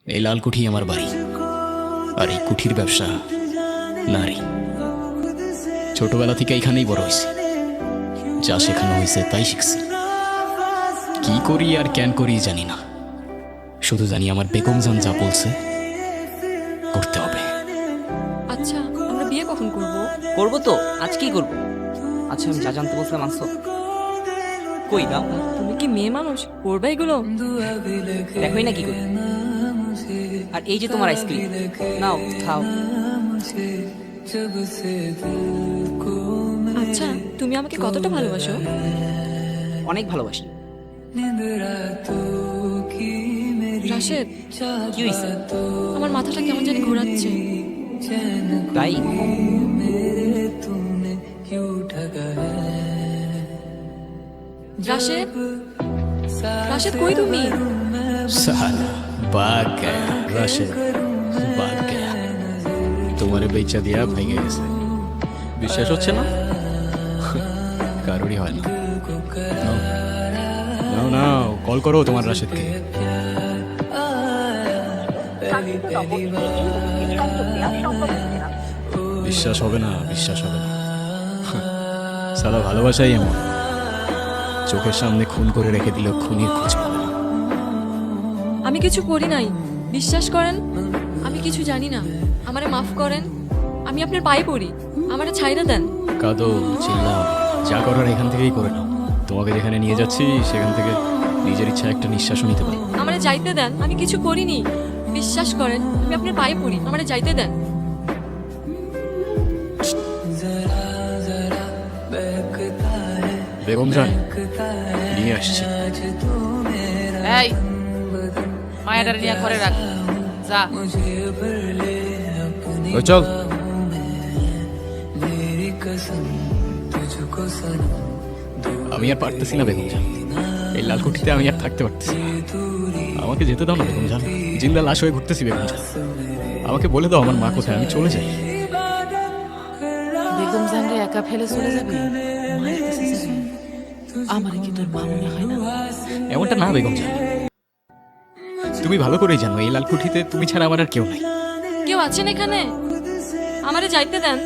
এই লাল কুঠি আমার বাড়ি, আর এই কুঠির ব্যবসা নারী। ছোটবেলা থেকে এখানেই বড় হয়েছি, যা শেখানো হয়েছে তাই শিখছি। কি করি আর কেন করি জানি না, শুধু জানি আমার বেগম জান যা বলছে করতে হবে। আচ্ছা, আমরা বিয়ে কখন করব? করবো তো, আজকেই করবো। আচ্ছা, আমি যা জানতে বলছিলাম আনছো কই দাও? তুমি কি মেয়ে মানুষ, করবে এগুলো? দেখোই না কি করি। আর এই যে তোমার আইসক্রিম, নাও খাও। আচ্ছা, তুমি আমাকে কতটা ভালোবাসো? অনেক ভালোবাসি। রাশেদ, কি হয়েছে? আমার মাথাটা কেমন জানি ঘোরাচ্ছে। তাই? রাশেদ, রাশেদ কই তুমি? साला भाग गया राशिद, भाग गया। তোমারে বেচা দিয়া ভেঙে গেছে, বিশ্বাস হচ্ছে না? কারোরই হয় না। নাও নাও, কল করো তোমার রাশেদকে। বিশ্বাস হবে না, বিশ্বাস হবে না। সালা ভালোবাসাই এমন, চোখের সামনে খুন করে রেখে দিল, খুনির খোঁজ পাবে না। আমি কিছু করি নাই, বিশ্বাস করেন। আমি কিছু জানি না, আমারে মাফ করেন। আমি আপনার পায়ে পড়ি, আমারে ছাইরা দেন। কাঁদো, চিল্লাও, যা করার এখান থেকেই করে নাও। তোমাকে যেখানে নিয়ে যাচ্ছি সেখান থেকে নিজের ইচ্ছা একটা নিঃশ্বাসও নিতে পারো। আমারে যাইতে দেন, আমি কিছু করিনি। বিশ্বাস করেন, আমি আপনার পায়ে পড়ি, আমারে যাইতে দেন। বেগম জান, নিয়ে আসছি। এই মায়াটারে নিয়ে ঘরে রাখ, যা। ওই চল। আমি আর পারতেছি না বেগম জান, এই লালকুঠিতে আমি আর থাকতে পারতেছি না। আমাকে যেতে দাও না বেগম জান, জিন্দা লাশ হয়ে ঘুরতেছি বেগম জান। আমাকে বলে দাও আমার মা কোথায়, আমি চলে যাই। বেগম জানরে একা ফেলে চলে যাবে? মায়ের কাছে যাবে? আমার কি তোর মা মনে হয় না? এমনটা না বেগম জান, তুমি ভালো করেই জানো এই লালকুঠিতে তুমি ছাড়া আমার আর কেউ নাই। কেউ আছেন এখানে? আমারে যাইতে দেন,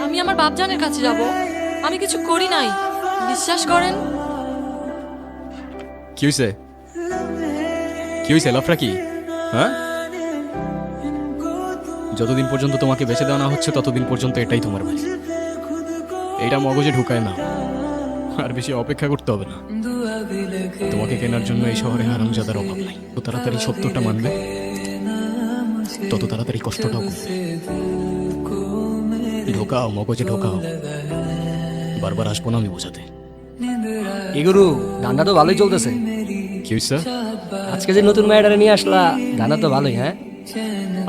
আমি আমার বাপজানের কাছে যাব। আমি কিছু করি নাই, বিশ্বাস করেন। কি হয়েছে? কি হয়েছে? লাফরা কি? হ্যাঁ, যতদিন পর্যন্ত তোমাকে বেঁচে দেওয়া না হচ্ছে ততদিন পর্যন্ত এটাই তোমার বাড়ি। এটা মগজে ঢুকায় না, আর বেশি অপেক্ষা করতে হবে না। তোমাকে কেনার জন্য এই শহরে হারামজাদার অভাব নাই। তো তাড়াতাড়ি সত্যটা মানবে, তত তাড়াতাড়ি কষ্টটাও কমবে। ঢোকাও, মগজে ঢোকাও। বারবার আসবো না আমি বোঝাতে। কি গুরু, ধান্দা তো ভালোই চলতেছে। কি হয়েছে? আজকে যে নতুন মেয়েটারে নিয়ে আসলা, ধান্দা তো ভালোই। হ্যাঁ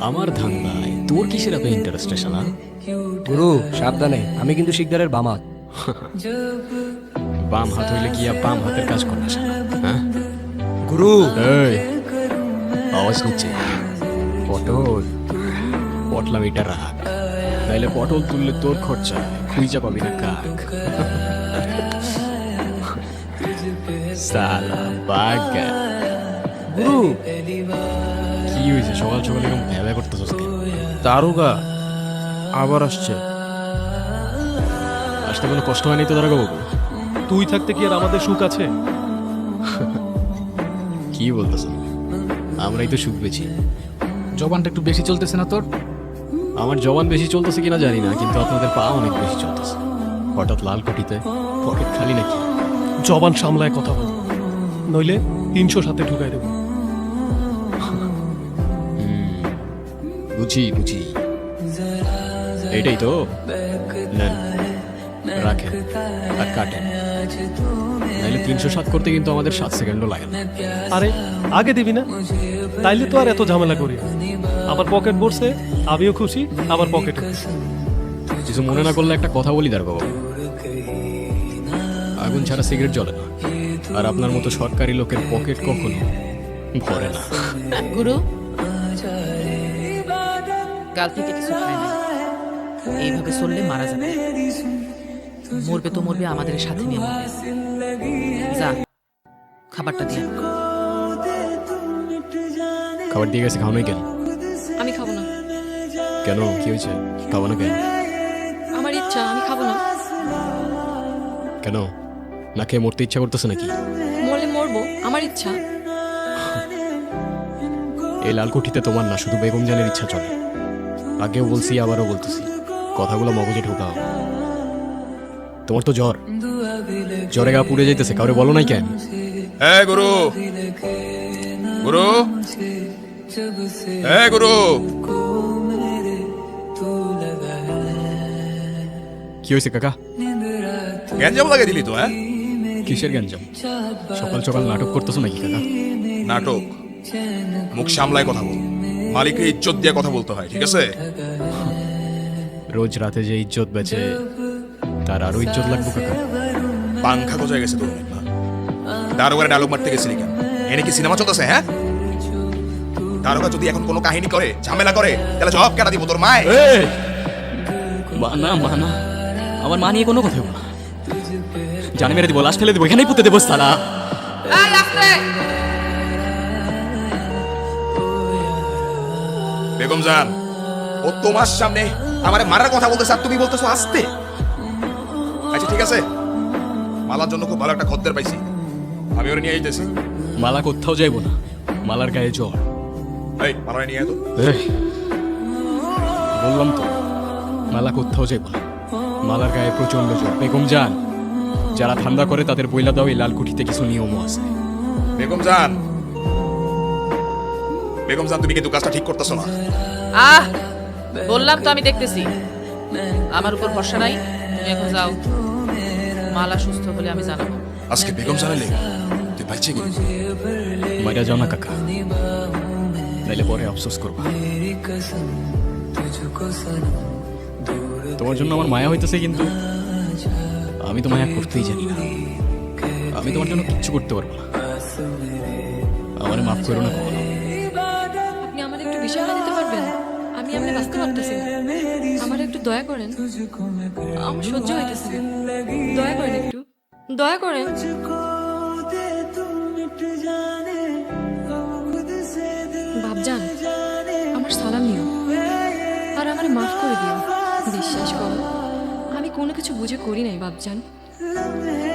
আমার ধান্দায় তোর কিসের এত ইন্টারেস্ট শালা? গুরু, সাবধানে, আমি কিন্তু শিকদারের বামা। বাম হাত হইলে কি আর বাম হাতের কাজ করবে শালা? হ্যাঁ গুরু, এই, আওয়াজ নিচ্ছে। পটল পটলাম, এটা রাখ, তাইলে পটল তুললে তোর খরচা, খুঁজা পাবি না কাক। সালা বাগ। গুরু, কি হয়েছে সকাল সকাল এরকম ভ্যাবা করতেছস কেন? দারোগা আবার আসছে। আসতে কোনো কষ্ট হয়নি তো দাঁড়াবো? তুই থাকতে কি আর আমাদের সুখ আছে? কি বলতেছ? আমরাই তো সুখ পেয়েছি। জবানটা একটু বেশি চলতেছে না তোর? আমার জবান বেশি চলতেছে কিনা জানি না, কিন্তু আপনাদের পা অনেক বেশি চলতেছে। হঠাৎ লাল কুঠিতে পকেট খালি নাকি? জবান সামলায় কথা বল, নইলে 307 ঢুকাই দেবো। বুঝি বুঝি, এইটাই তো। নেন, রাখেন আর কাটেন, নাইলে 307 করতে কিন্তু আমাদের 7 সেকেন্ডও লাগে না। আরে আগে দিবি না? তাইলে তো আর এত ঝামেলা করি। আমার পকেট ভরছে, আমিও খুশি, আমার পকেট। কিছু মনে না করলে একটা কথা বলি দাঁড় বাবা, আগুন ছাড়া সিগারেট জ্বলে না, আর আপনার মতো সরকারি লোকের পকেট কখনো ভরে না। গুরু, কাল থেকে কিছু খায় না, এইভাবে চললে মারা যাবে। মরবে তো মরবে, আমাদের সাথে নিয়ে মরবে। যা, খাবারটা দিয়ে। খাবার দিয়ে গেছে, খাও নাই কেন? আমি খাবো না। কেন, কি হয়েছে? খাবো না কেন? আমার ইচ্ছা, আমি খাবো না। কেন, না খেয়ে মরতে ইচ্ছা করতেছে নাকি? মরলে মরবো, আমার ইচ্ছা। এই লালকুঠিতে তোমার না, শুধু বেগম জানের ইচ্ছা চলে। আগেও বলছি, আবারও বলতেছি, কথাগুলো মগজে ঢোকাও। তোমার তো জ্বর, জ্বরে গা পুড়ে যাইতেছে, কাউরে বলো নাই কেন? হ্যাঁ গুরু, গুরু, হ্যাঁ গুরু। কি হয়েছে কাকা? গ্যাঞ্জাম লাগিয়ে দিলি তো, হ্যাঁ? কিসের গ্যাঞ্জাম? সকাল সকাল নাটক করতেছো নাকি কাকা? নাটক? মুখ সামলায় কথা বল, মালিককে ইজ্জত দিয়ে কথা বলতে হয়, ঠিক আছে? রোজ রাতে যে ইজ্জত বেচে, তার আরো ইজ্জত লাগবে কাকা? পাংখা কোথায় গেছে তোর? দারোগারে ডায়লগ মারতে গেছিলি কেন? এনে কি সিনেমা চলতেছে, হ্যাঁ? দারোগা যদি এখন কোনো কাহিনী করে, ঝামেলা করে, তাহলে জবাব কেটা দিব তোর মায়? মানা মানা, আমার মা নিয়ে কোনো কথা বলো না। জানে মেরে দিব, লাশ ফেলে দেবো, এখানেই পুঁতে দেবো সালা। বেগম জান, ও তোমার সামনে আমারে মারার কথা বলতেছে, আর তুমি বলতেছো আসতে। আচ্ছা ঠিক আছে, মালার জন্য খুব ভালো একটা খদ্দের পাইছি, আমি ওরে নিয়ে যেতেছি। মালা কোথাও যাইবো না, মালার গায়ে জ্বর। এই মালারে নিয়ে আয় তো। বললাম তো, মালা কোথাও যাইবো না, মালার গায়ে প্রচন্ড জ্বর। বেগম জান, যারা ঠান্ডা করে তাদের বইলা দাও, এই লালকুঠিতে কিছু নিয়মও আছে। বেগম জান, বেগম জান, তুমি কিন্তু কাজটা ঠিক করতেছো না। আহ, বললাম তো আমি দেখতেছি। আমার উপর ভরসা নাই, তুমি এখন যাও। মালা সুস্থ হলে আমি জানাবো। আজকে বেগম জানের লেগে তুই পাইছি কি? মাইরা যাও না কাকা, নাইলে পরে আফসোস করবা। তোমার জন্য আমার মায়া হইতেছে, কিন্তু আমি তো মায়া করতেই জানি না। আমি তোমার জন্য কিচ্ছু করতে পারবো না, আমারে মাফ করো না কখনো। আপনি আমার একটু বিষয়টা দিতে পারবেন? আমি এমনি বাঁচতে পারতেছি না, আমার একটু দয়া করেন। আমার সহ্য হইতেছে না, দয়া করেন, একটু দয়া করেন। বাপজান, আমার সালাম নিও, আর আমার মাফ করে দিও। বিশ্বাস করো, আমি কোনো কিছু বুঝে করি নাই বাপজান।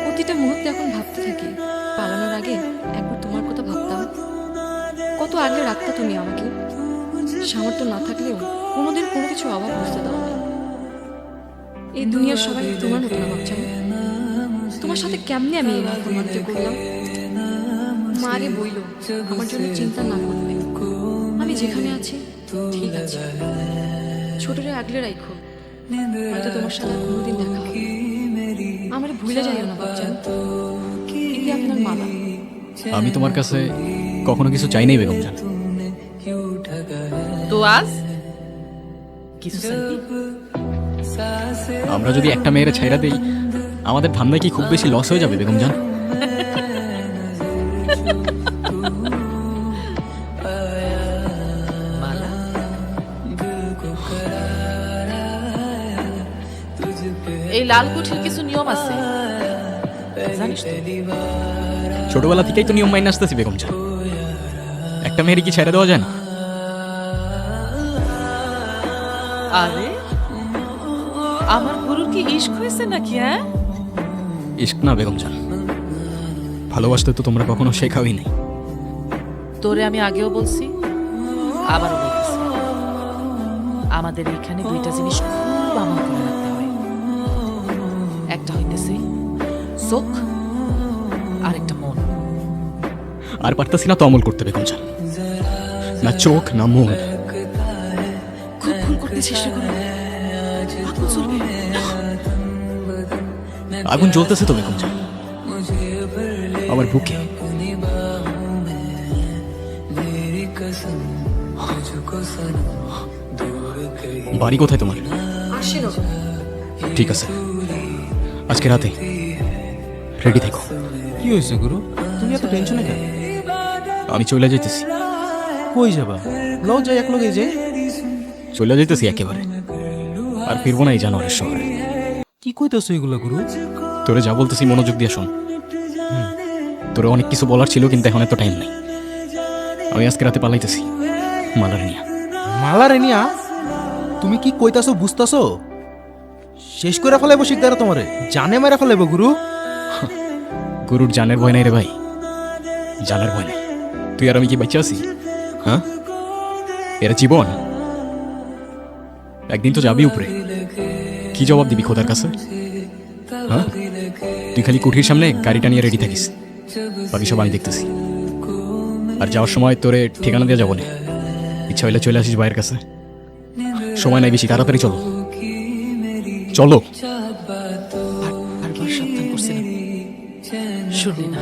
প্রতিটা মুহূর্তে এখন ভাবতে থাকি, পালানোর আগে একবার তোমার কথা ভাবতাম। কত আগে রাখতা তুমি আমাকে, সামর্থ্য না থাকলেও কোনোদিন কোনো কিছু অভাব বুঝতে দাও না। এই দুনিয়ার সবাই তোমার মতো না বাপজান। তোমার সাথে কেমনে আমি এই নাফরমানিটা করলাম? মারে বইল আমার জন্য চিন্তা না করবে, আমি যেখানে আছি ঠিক আছে। ছোটরে আগলে রাখো, হয়তো তোমার সাথে আর কোনোদিন দেখা হবে। আমার ভুলে যাইও না বাপজান, এটি আপনার মালা। আমি তোমার কাছে কখনো কিছু চাই নাই বেগম জান। তো আজ কিছু চাইবি? আমরা যদি একটা মেয়ের ছাইরা দেই, আমাদের ধান্দায় কি খুব বেশি লস হয়ে যাবে বেগম জান? মালা, এই লালকুঠির কিছু নিয়ম আছে, জানিস তো? ছোটবেলা থেকেই তো নিয়ম মাইনে আসতেছি বেগম জান, একটা মেয়ের কি ছাইরা দেওয়া যায় না? আরে, আমার গুরুর কি ইশক হয়েছে নাকি? হ্যাঁ, ইশক না বেগম জান, ভালোবাসতে তো তোমরা কখনো শেখাওই নাই। তোরে আমি আগেও বলছি, আবারও বলতেছি, আমাদের এখানে দুইটা জিনিস খুব আমল করে রাখতে হয়। একটা হইতেছে চোখ, আর একটা মন। আর পারতাছি না তো আমল করতে বেগম জান, না চোখ না মন। খুব ভুল করতে চেষ্টা করো, আগুন চলবে। আগুন জ্বলতেছে তো বেগম জান আমার বুকে। বাড়ি কোথায় তোমার? আসিল ঠিক আছে, আজকে রাতে রেডি থেকো। কি হয়েছে গুরু, তুমি এত টেনশনে কেন? আমি চলে যাইতেছি। কই যাবা? লও যাই, এক লগে যাই। চলে যাইতেছি একেবারে, আর ফিরবো না এই জানোয়ারের শহরে। কি কইতেছো এগুলা গুরু? তোরে যা বলতেছি মনোযোগ দিয়ে শোন। তোরে অনেক কিছু বলার ছিল, কিন্তু এখন এত টাইম নাই। আমি আজকে রাতে পালাইতেছি। মালার নিয়া। মালা রেনিয়া তুমি কি কইতাছো বুঝতাছো? শেষ করে ফেলাইবো শিকদারা তোমারে, জানে মেরে ফেলাইবো গুরু। গুরুর জানের ভয় নাই রে ভাই, জানের ভয় নাই। তুই আর আমি কি বাচ্চা আছি? হ্যাঁ, এরা জীবন, একদিন তো যাবি উপরে। কি জবাব দিবি খোদার কাছে? হ্যাঁ, তুই খালি কুঠির সামনে গাড়িটা নিয়ে রেডি থাকিস, বাকি সব আমি দেখতেছি। আর যাওয়ার সময় তোরে ঠিকানা দিয়ে যাবো না, ইচ্ছা হইলে চলে আসিস ভাইয়ের কাছে। সময় নাই বেশি, তাড়াতাড়ি চলো চলো। বারবার সাবধান করছিলাম, শুনলি না?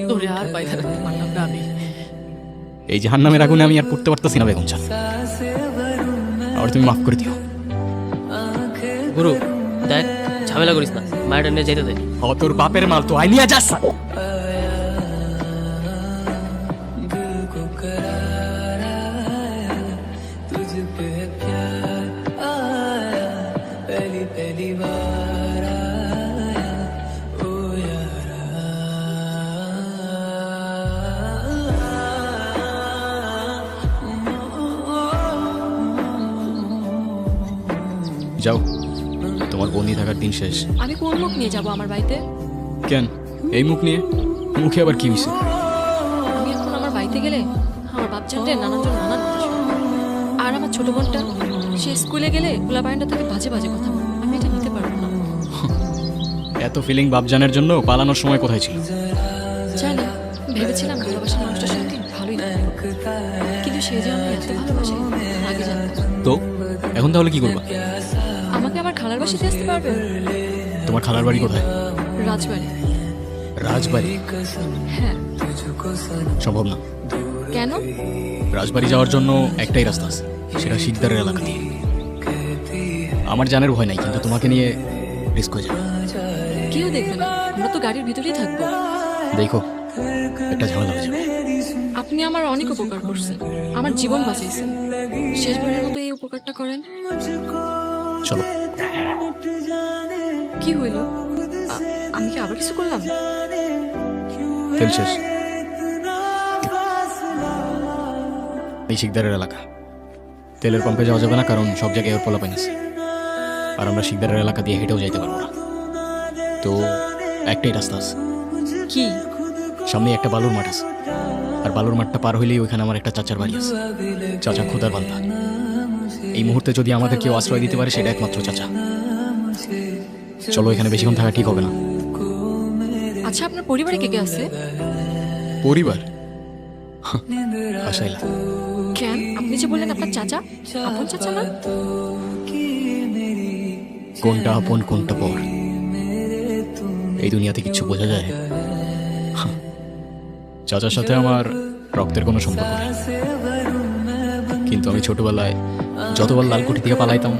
তোরে আর বাইরে রাখতে পারলাম না আমি। এই জাহান্নামের আগুনে আমি আর পড়তে পারতেছি না বেগম চান, আর তুমি মাফ করে দিও। গুরু দেখ, ঝামেলা করিস না, মায়ের নিয়ে যেতে দে। তোর বাপের মাল তো আই নিয়ে যাস। যাও, তোমার বন্দি থাকার দিন শেষ। আমি কোন মুখ নিয়ে যাব আমার বাড়িতে? কেন এই মুখ নিয়ে? মুখে আবার কি হয়েছে? আমি এখন আমার বাড়িতে গেলে আমার বাপচানদের নানাজন নানান কথা শুনবে। আর আমার ছোট বোনটা, সে স্কুলে গেলে খোলা বারান্দা থেকে বাজে বাজে কথা বলবে। আমি এটা নিতে পারবো না। এত ফিলিং বাপজানের জন্য পালানোর সময় কোথায় ছিল? জানি, ভেবেছিলাম ভালোবাসার মানুষটার সঙ্গে ভালোই থাকবো, কিন্তু সে যে আমি এত ভালোবাসে আগে জানতাম। তো এখন তাহলে কি করবা? আমাকে আমার খালার বাসাতে আসতে পারবে? তোমার খালার বাড়ি কোথায়? রাজবাড়ি। রাজবাড়ি? হ্যাঁ। সম্ভব না। কেন? রাজবাড়ি যাওয়ার জন্য একটাই রাস্তা আছে, সেটা শিকদারের এলাকা দিয়ে। আমার জানের ভয় নাই, কিন্তু তোমাকে নিয়ে রিস্ক হয়ে যাবে। কেউ দেখবে না, আমরা তো গাড়ির ভিতরেই থাকবো। দেখো, একটা ঝামেলা হয়ে যাবে। আপনি আমার অনেক উপকার করছেন, আমার জীবন বাঁচিয়েছেন। শেষবারের মতো এই উপকারটা করেন। চলো। কি হইল? আমি কি আবার কিছু করলাম? তেল শেষ। এই শিকদারের এলাকা, তেলের পাম্পে যাওয়া যাবে না, কারণ সব জায়গায় ওর পোলাপাইন আছে। আর আমরা শিকদারের এলাকা দিয়ে হেঁটেও যাইতে পারবো না। তো একটাই রাস্তা আছে। কি? সামনে একটা বালুর মাঠ আছে, আর বালুর মাঠটা পার হইলেই ওইখানে আমার একটা চাচার বাড়ি আছে। চাচা খোদার বান্দা। এই মুহূর্তে যদি আমাদের কেউ আশ্রয় দিতে পারে, সেটা একমাত্র চাচা। চলো, এখানে বেশিক্ষণ থাকা ঠিক হবে না। আচ্ছা, আপনার পরিবারে কে কে আছে? পরিবার? আশাইলা। কেন? আপনি যে বললেন আপনার চাচা, আপন চাচা না? কোনটা আপন কোনটা পর এই দুনিয়াতে কিছু বোঝা যায়? চাচার সাথে আমার রক্তের কোনো সম্পর্ক নেই, কিন্তু আমি ছোটবেলায় যতবার লালকুঠি থেকে পালাইতাম,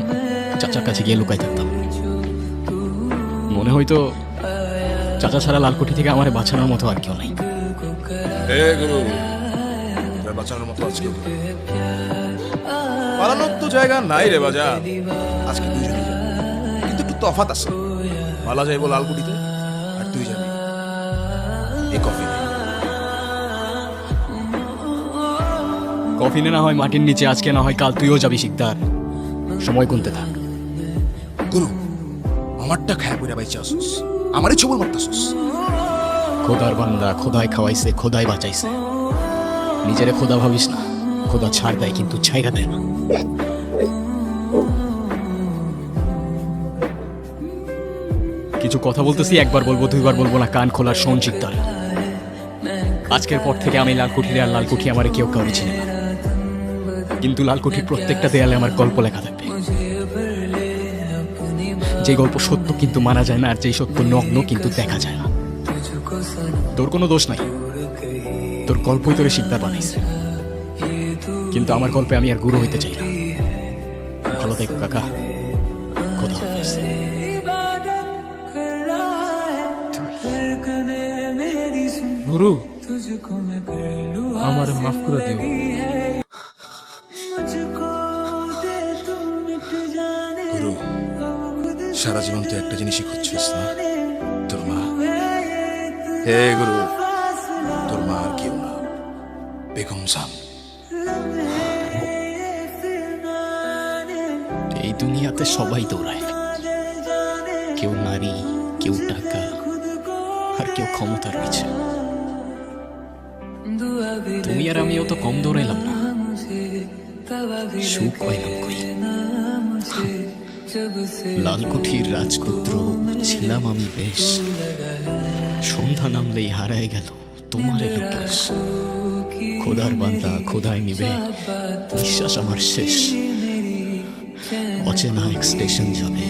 চাচার কাছে গিয়ে লুকাই থাকতাম। মনে হয়তো চাচা ছাড়া লালকুঠি থেকে আমার বাঁচানোর মতো আর কেউ নাই। হে গুরু, তোর বাঁচানোর মতো আজকে পালানোর তো জায়গা নাই রে বাজা। আজকে দুইজনে যাবি, কিন্তু একটু তফাৎ আছে। মালা যাইব লালকুটিতে, আর তুই যাবি এই কফি। কফিনে না হয় মাটির নিচে, আজকে না হয় কাল তুইও যাবি শিকদার। সময় গুনতে থাক। গুরু, আমারটা খায় পড়া বাইচা আসুস, আমারই ছবল মারতাসুস। খোদার বান্দা, খোদায় খাওয়াইছে, খোদায় বাঁচাইছে। নিজেরে খোদা ভাবিস না, খোদা ছাড় দেয় কিন্তু ছাইরা দেয় না। কিছু কথা বলতেছি, একবার বলবো, দুইবার বলবো না, কান খোলার শোন শিকদার। আজকের পর থেকে আমি লালকুঠির আর লালকুঠি আমার কেউ কাউরি চিনে না, কিন্তু লালকুঠির প্রত্যেকটা দেয়ালে আমার গল্প লেখা থাকবে। যে গল্প সত্য কিন্তু মানা যায় না, আর যেই সত্য নগ্ন কিন্তু দেখা যায় না। তোর কোনো দোষ নাই, তোর গল্পই তোরে শিকদার বানাইছে, কিন্তু আমার গল্পে আমি আর গুরু হইতে চাই না। ভালো থেকো কাকা, খোদা হাফেজ। গুরু, আমার মাফ করে দিও। গুরু, সারা জীবন তো একটা জিনিসই খুঁজছিস না, তোর মা। হে গুরু, তোর মা আর কেউ না, বেগম সাহ এই দুনিয়াতে সবাই দৌড়ায়, কেউ নারী, কেউ টাকা, আর কেউ ক্ষমতার পিছে। তুমি আর আমিও তো কম দৌড়াইলাম না, সুখ পাইলাম কই। লালকুঠির রাজপুত্র ছিলাম আমি বেশ, সন্ধ্যা নামলেই হারায় গেল তোমার লোকেশ। খোদার বান্দা খোদায় নিবে, নিঃশ্বাস আমার শেষ। অচেনা এক স্টেশন যাবে,